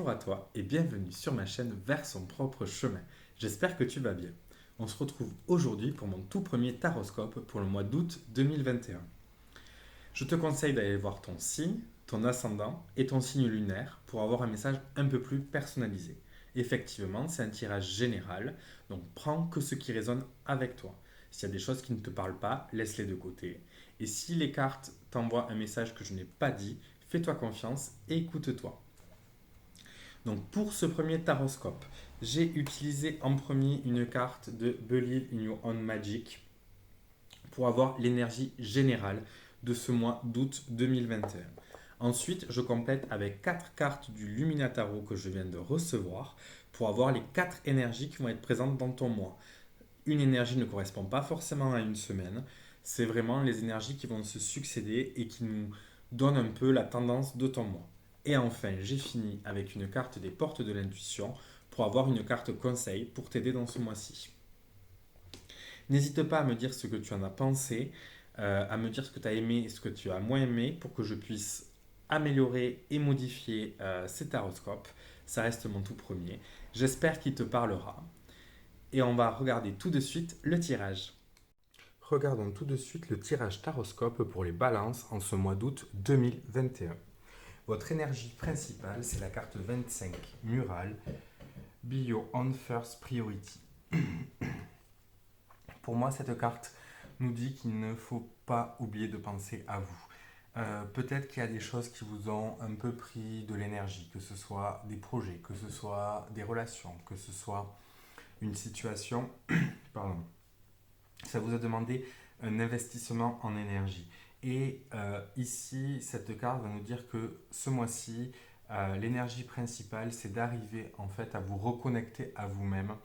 Bonjour à toi et bienvenue sur ma chaîne Vers son propre chemin. J'espère que tu vas bien. On se retrouve aujourd'hui pour mon tout premier taroscope pour le mois d'août 2021. Je te conseille d'aller voir ton signe, ton ascendant et ton signe lunaire pour avoir un message un peu plus personnalisé. Effectivement, c'est un tirage général, donc prends que ce qui résonne avec toi. S'il y a des choses qui ne te parlent pas, laisse-les de côté. Et si les cartes t'envoient un message que je n'ai pas dit, fais-toi confiance et écoute-toi. Donc pour ce premier taroscope, j'ai utilisé en premier une carte de Believe in Your Own Magic pour avoir l'énergie générale de ce mois d'août 2021. Ensuite, je complète avec 4 cartes du Luminataro que je viens de recevoir pour avoir les 4 énergies qui vont être présentes dans ton mois. Une énergie ne correspond pas forcément à une semaine, c'est vraiment les énergies qui vont se succéder et qui nous donnent un peu la tendance de ton mois. Et enfin, j'ai fini avec une carte des portes de l'intuition pour avoir une carte conseil pour t'aider dans ce mois-ci. N'hésite pas à me dire ce que tu en as pensé, à me dire ce que tu as aimé et ce que tu as moins aimé pour que je puisse améliorer et modifier ces taroscopes. Ça reste mon tout premier. J'espère qu'il te parlera. Et on va regarder tout de suite le tirage. Regardons tout de suite le tirage taroscope pour les balances en ce mois d'août 2021. Votre énergie principale, c'est la carte 25, Mural, Be Your Own First Priority. Pour moi, cette carte nous dit qu'il ne faut pas oublier de penser à vous. Peut-être qu'il y a des choses qui vous ont un peu pris de l'énergie, que ce soit des projets, que ce soit des relations, que ce soit une situation, pardon, ça vous a demandé un investissement en énergie. Et ici, cette carte va nous dire que ce mois-ci, l'énergie principale, c'est d'arriver en fait à vous reconnecter à vous-même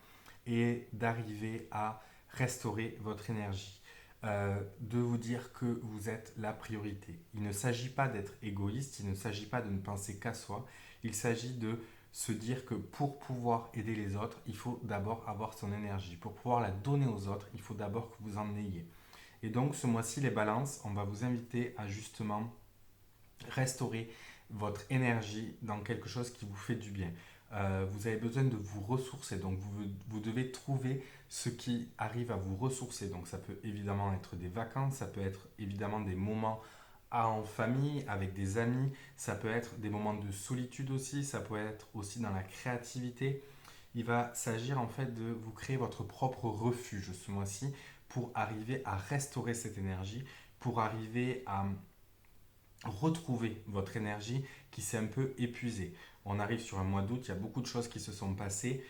et d'arriver à restaurer votre énergie. De vous dire que vous êtes la priorité. Il ne s'agit pas d'être égoïste, il ne s'agit pas de ne penser qu'à soi, il s'agit de se dire que pour pouvoir aider les autres, il faut d'abord avoir son énergie. Pour pouvoir la donner aux autres, il faut d'abord que vous en ayez. Et donc ce mois-ci, les balances, on va vous inviter à justement restaurer votre énergie dans quelque chose qui vous fait du bien. Vous avez besoin de vous ressourcer, donc vous devez trouver ce qui arrive à vous ressourcer. Donc ça peut évidemment être des vacances, ça peut être évidemment des moments en famille, avec des amis, ça peut être des moments de solitude aussi, ça peut être aussi dans la créativité. Il va s'agir en fait de vous créer votre propre refuge ce mois-ci pour arriver à restaurer cette énergie, pour arriver à retrouver votre énergie qui s'est un peu épuisée. On arrive sur un mois d'août, il y a beaucoup de choses qui se sont passées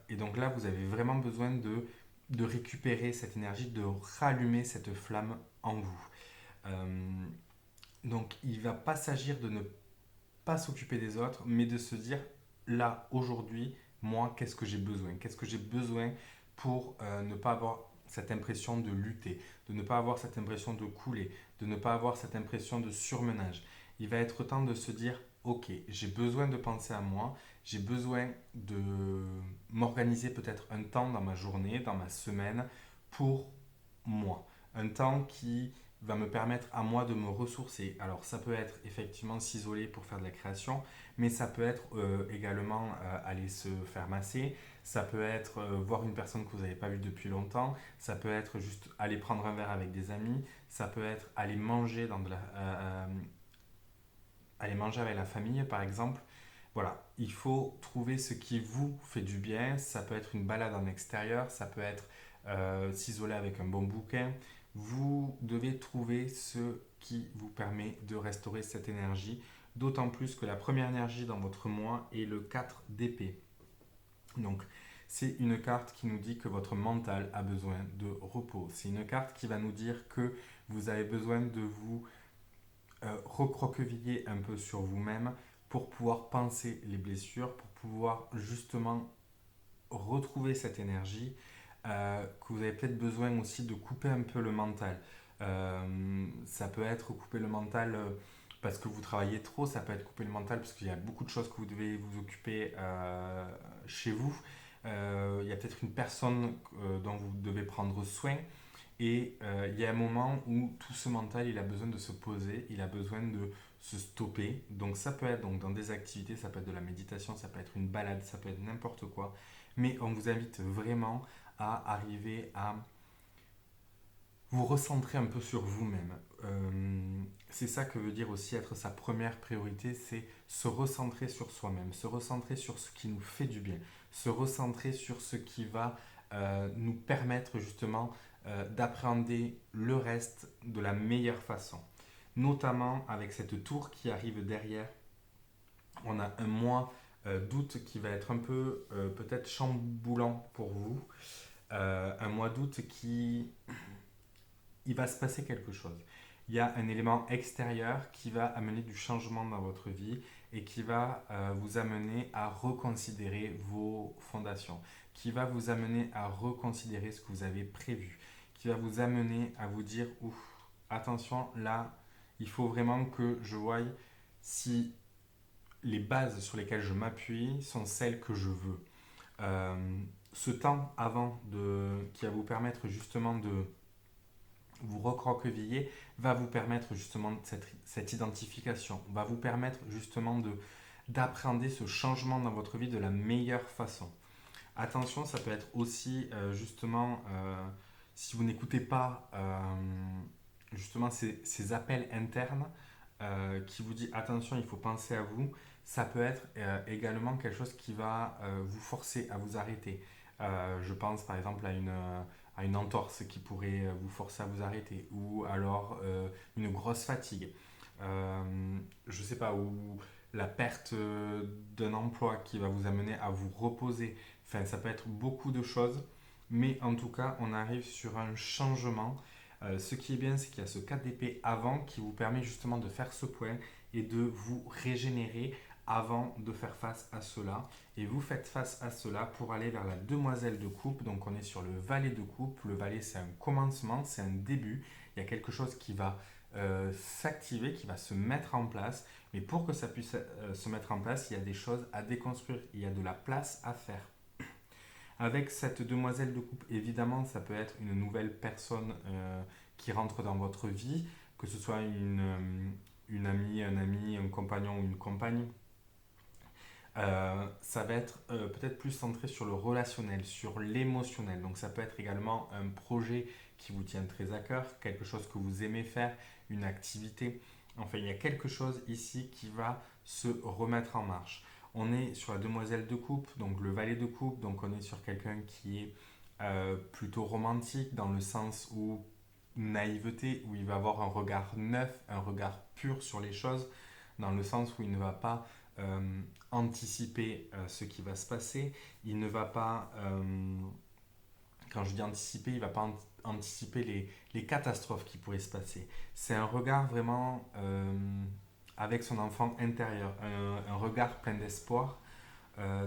et donc là vous avez vraiment besoin de récupérer cette énergie, de rallumer cette flamme en vous. Donc il ne va pas s'agir de ne pas s'occuper des autres, mais de se dire là, aujourd'hui, moi, qu'est-ce que j'ai besoin? Qu'est-ce que j'ai besoin pour ne pas avoir cette impression de lutter, de ne pas avoir cette impression de couler, de ne pas avoir cette impression de surmenage. Il va être temps de se dire, ok, j'ai besoin de penser à moi, j'ai besoin de m'organiser peut-être un temps dans ma journée, dans ma semaine, pour moi. Un temps qui va me permettre à moi de me ressourcer. Alors ça peut être effectivement s'isoler pour faire de la création, mais ça peut être également aller se faire masser, ça peut être voir une personne que vous n'avez pas vue depuis longtemps, ça peut être juste aller prendre un verre avec des amis, ça peut être aller manger, aller manger avec la famille par exemple. Voilà, il faut trouver ce qui vous fait du bien, ça peut être une balade en extérieur, ça peut être s'isoler avec un bon bouquin. Vous devez trouver ce qui vous permet de restaurer cette énergie, d'autant plus que la première énergie dans votre mois est le 4 d'épée. Donc, c'est une carte qui nous dit que votre mental a besoin de repos. C'est une carte qui va nous dire que vous avez besoin de vous recroqueviller un peu sur vous-même pour pouvoir penser les blessures, pour pouvoir justement retrouver cette énergie, que vous avez peut-être besoin aussi de couper un peu le mental. Ça peut être couper le mental parce que vous travaillez trop, ça peut être couper le mental parce qu'il y a beaucoup de choses que vous devez vous occuper chez vous. Il y a peut-être une personne dont vous devez prendre soin. Et il y a un moment où tout ce mental, il a besoin de se poser, il a besoin de se stopper. Donc ça peut être donc, dans des activités, ça peut être de la méditation, ça peut être une balade, ça peut être n'importe quoi. Mais on vous invite vraiment à arriver à vous recentrer un peu sur vous-même. C'est ça que veut dire aussi être sa première priorité, c'est se recentrer sur soi-même, se recentrer sur ce qui nous fait du bien, se recentrer sur ce qui va nous permettre justement d'appréhender le reste de la meilleure façon. Notamment avec cette tour qui arrive derrière, on a un mois d'août qui va être un peu peut-être chamboulant pour vous. Un mois d'août qui il va se passer quelque chose. Il y a un élément extérieur qui va amener du changement dans votre vie et qui va vous amener à reconsidérer vos fondations, qui va vous amener à reconsidérer ce que vous avez prévu, qui va vous amener à vous dire, ouf, attention, là, il faut vraiment que je voie si les bases sur lesquelles je m'appuie sont celles que je veux. Ce temps qui va vous permettre justement de vous recroqueviller va vous permettre justement cette identification, va vous permettre justement d'appréhender ce changement dans votre vie de la meilleure façon. Attention, ça peut être aussi justement, si vous n'écoutez pas justement ces appels internes qui vous dit attention, il faut penser à vous, ça peut être également quelque chose qui va vous forcer à vous arrêter. Je pense par exemple à une entorse qui pourrait vous forcer à vous arrêter, ou alors une grosse fatigue. Je ne sais pas, ou la perte d'un emploi qui va vous amener à vous reposer. Enfin, ça peut être beaucoup de choses, mais en tout cas, on arrive sur un changement. Ce qui est bien, c'est qu'il y a ce 4 d'épée avant qui vous permet justement de faire ce point et de vous régénérer avant de faire face à cela. Et vous faites face à cela pour aller vers la demoiselle de coupe. Donc on est sur le valet de coupe. Le valet, c'est un commencement, c'est un début. Il y a quelque chose qui va s'activer, qui va se mettre en place. Mais pour que ça puisse se mettre en place, il y a des choses à déconstruire. Il y a de la place à faire. Avec cette demoiselle de coupe, évidemment, ça peut être une nouvelle personne qui rentre dans votre vie, que ce soit une amie, un ami, un compagnon ou une compagne. Ça va être peut-être plus centré sur le relationnel, sur l'émotionnel. Donc ça peut être également un projet qui vous tient très à cœur, quelque chose que vous aimez faire, une activité. Enfin, il y a quelque chose ici qui va se remettre en marche. On est sur la demoiselle de coupe, donc le valet de coupe, donc on est sur quelqu'un qui est plutôt romantique dans le sens où naïveté, où il va avoir un regard neuf, un regard pur sur les choses, dans le sens où il ne va pas anticiper ce qui va se passer. Il ne va pas, quand je dis anticiper, il ne va pas anticiper les catastrophes qui pourraient se passer. C'est un regard vraiment avec son enfant intérieur, un regard plein d'espoir.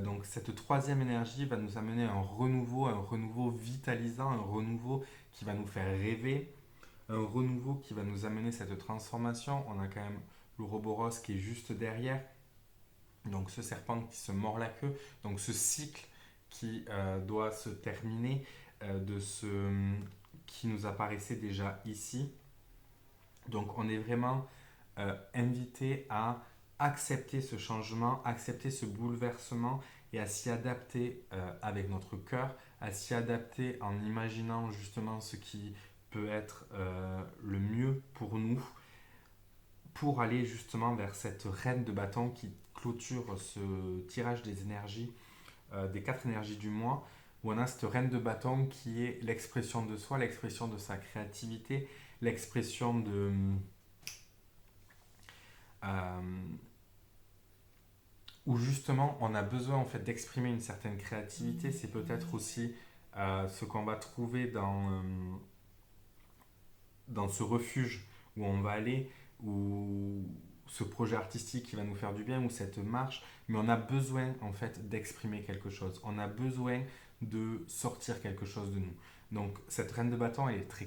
Donc cette troisième énergie va nous amener un renouveau vitalisant, un renouveau qui va nous faire rêver, un renouveau qui va nous amener cette transformation. On a quand même l'Ouroboros qui est juste derrière, donc ce serpent qui se mord la queue, donc ce cycle qui doit se terminer de ce qui nous apparaissait déjà ici. Donc on est vraiment invité à accepter ce changement, accepter ce bouleversement et à s'y adapter avec notre cœur, à s'y adapter en imaginant justement ce qui peut être le mieux pour nous, pour aller justement vers cette reine de bâton qui clôture ce tirage des énergies, des 4 énergies du mois, où on a cette reine de bâton qui est l'expression de soi, l'expression de sa créativité, l'expression de où justement on a besoin en fait d'exprimer une certaine créativité. C'est peut-être aussi ce qu'on va trouver dans ce refuge où on va aller, ou ce projet artistique qui va nous faire du bien, ou cette marche, mais on a besoin en fait d'exprimer quelque chose, on a besoin de sortir quelque chose de nous. Donc cette reine de bâton, elle est très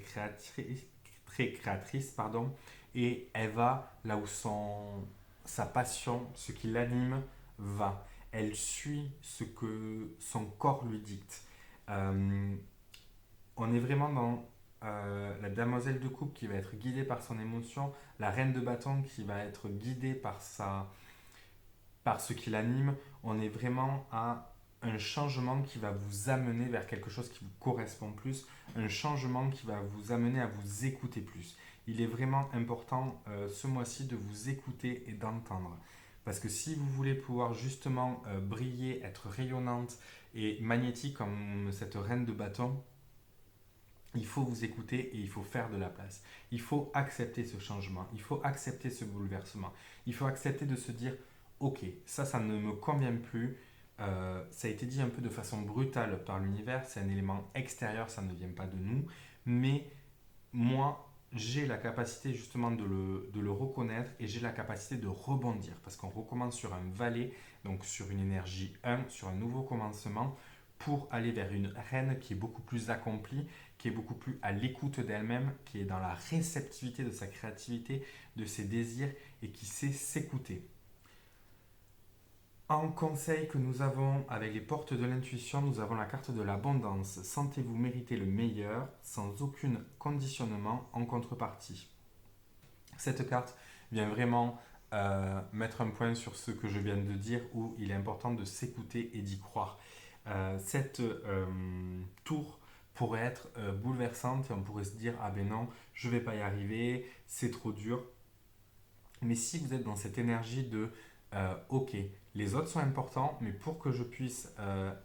créatrice pardon, et elle va là où sa passion, ce qui l'anime, va. Elle suit ce que son corps lui dicte. On est vraiment dans la demoiselle de coupe qui va être guidée par son émotion, la reine de bâton qui va être guidée par ce qui l'anime. On est vraiment à un changement qui va vous amener vers quelque chose qui vous correspond plus, un changement qui va vous amener à vous écouter plus. Il est vraiment important ce mois-ci de vous écouter et d'entendre. Parce que si vous voulez pouvoir justement briller, être rayonnante et magnétique comme cette reine de bâton, il faut vous écouter et il faut faire de la place. Il faut accepter ce changement, il faut accepter ce bouleversement. Il faut accepter de se dire, ok, ça ne me convient plus. Ça a été dit un peu de façon brutale par l'univers, c'est un élément extérieur, ça ne vient pas de nous. Mais moi, j'ai la capacité justement de le reconnaître et j'ai la capacité de rebondir parce qu'on recommence sur un valet, donc sur une énergie 1, sur un nouveau commencement pour aller vers une reine qui est beaucoup plus accomplie, qui est beaucoup plus à l'écoute d'elle-même, qui est dans la réceptivité de sa créativité, de ses désirs et qui sait s'écouter. En conseil que nous avons avec les portes de l'intuition, nous avons la carte de l'abondance. Sentez-vous mériter le meilleur sans aucun conditionnement en contrepartie. Cette carte vient vraiment mettre un point sur ce que je viens de dire où il est important de s'écouter et d'y croire. Cette tour pourrait être bouleversante et on pourrait se dire ah ben non, je vais pas y arriver, c'est trop dur. Mais si vous êtes dans cette énergie de ok, les autres sont importants, mais pour que je puisse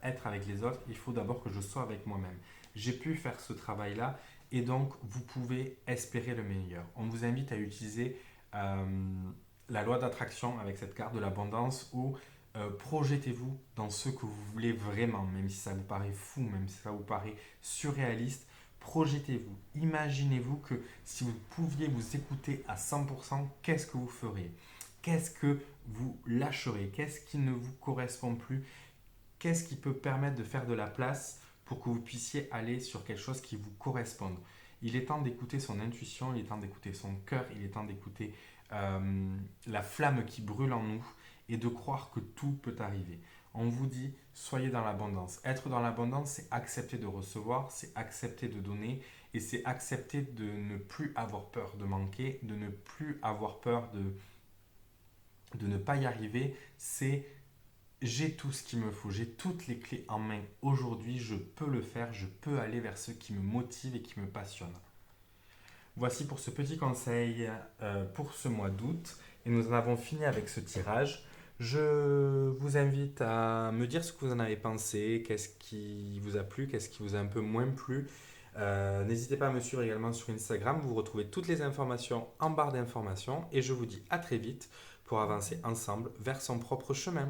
être avec les autres, il faut d'abord que je sois avec moi-même. J'ai pu faire ce travail-là et donc vous pouvez espérer le meilleur. On vous invite à utiliser la loi d'attraction avec cette carte de l'abondance où projetez-vous dans ce que vous voulez vraiment, même si ça vous paraît fou, même si ça vous paraît surréaliste. Projetez-vous, imaginez-vous que si vous pouviez vous écouter à 100%, qu'est-ce que vous feriez? Qu'est-ce que vous lâcherez? Qu'est-ce qui ne vous correspond plus? Qu'est-ce qui peut permettre de faire de la place pour que vous puissiez aller sur quelque chose qui vous corresponde? Il est temps d'écouter son intuition, il est temps d'écouter son cœur, il est temps d'écouter la flamme qui brûle en nous et de croire que tout peut arriver. On vous dit, soyez dans l'abondance. Être dans l'abondance, c'est accepter de recevoir, c'est accepter de donner et c'est accepter de ne plus avoir peur de manquer, de ne plus avoir peur de ne pas y arriver. C'est j'ai tout ce qu'il me faut, j'ai toutes les clés en main. Aujourd'hui, je peux le faire, je peux aller vers ce qui me motive et qui me passionne. Voici pour ce petit conseil pour ce mois d'août. Et nous en avons fini avec ce tirage. Je vous invite à me dire ce que vous en avez pensé, qu'est-ce qui vous a plu, qu'est-ce qui vous a un peu moins plu. N'hésitez pas à me suivre également sur Instagram. Vous retrouvez toutes les informations en barre d'informations. Et je vous dis à très vite pour avancer ensemble vers son propre chemin.